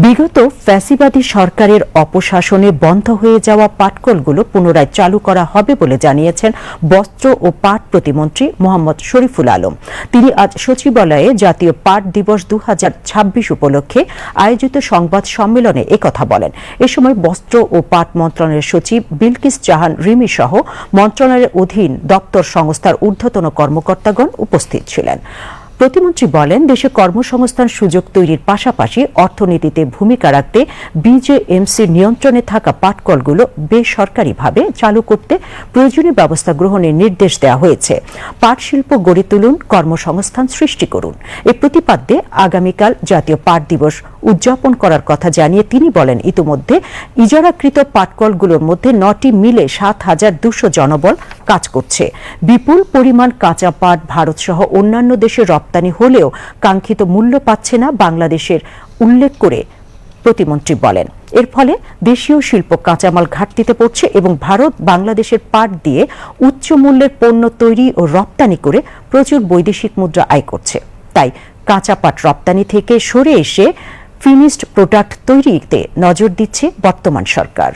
বিগত ফ্যাসিবাদী সরকারের অপশাসনে বন্ধ হয়ে যাওয়া পাটকলগুলো পুনরায় চালু করা হবে বলে জানিয়েছেন বস্ত্র ও পাট প্রতিমন্ত্রী মোহাম্মদ শরীফুল আলম। তিনি আজ সচিবালয়ে জাতীয় পাট দিবস 2026 উপলক্ষে আয়োজিত সংবাদ সম্মেলনে একথা বলেন। এ সময় বস্ত্র ও পাট মন্ত্রণালয়ের সচিব বিলকিস জাহান রিমি সহ মন্ত্রণালয়ের অধীন দপ্তর সংস্থার ঊর্ধ্বতন কর্মকর্তাগণ উপস্থিত ছিলেন। প্রতিমন্ত্রী বলেন, দেশে কর্মসংস্থান সুযোগ তৈরির পাশাপাশি অর্থনীতিতে ভূমিকা রাখতে বিজেএমসির নিয়ন্ত্রণে থাকা পাটকলগুলো বেসরকারিভাবে চালু করতে প্রয়োজনীয় ব্যবস্থা গ্রহণের নির্দেশ দেওয়া হয়েছে। পাট শিল্প গড়ে তুলুন, কর্মসংস্থান সৃষ্টি করুন। এ প্রতিপাদ্যে আগামীকাল জাতীয় পাট দিবস উদযাপন করার কথা জানিয়ে তিনি বলেন, ইতিমধ্যে ইজারাকৃত পাটকলগুলোর মধ্যে 9টি মিলে 7,200 জনবল কাজ করছে। বিপুল পরিমাণ কাঁচা পাট ভারত সহ অন্যান্য দেশে রপ্তানি হলেও কাঙ্ক্ষিত মূল্য পাচ্ছে না বাংলাদেশের উল্লেখ করে প্রতিমন্ত্রী বলেন, এর ফলে দেশীয় শিল্প কাঁচামাল ঘাটতিতে পড়ছে এবং ভারত বাংলাদেশের পাট দিয়ে উচ্চ মূল্যের পণ্য তৈরি ও রপ্তানি করে প্রচুর বৈদেশিক মুদ্রা আয় করছে। তাই কাঁচা পাট রপ্তানি থেকে সরে এসে ফিনিশড প্রোডাক্ট তৈরিতে নজর দিচ্ছে বর্তমান সরকার।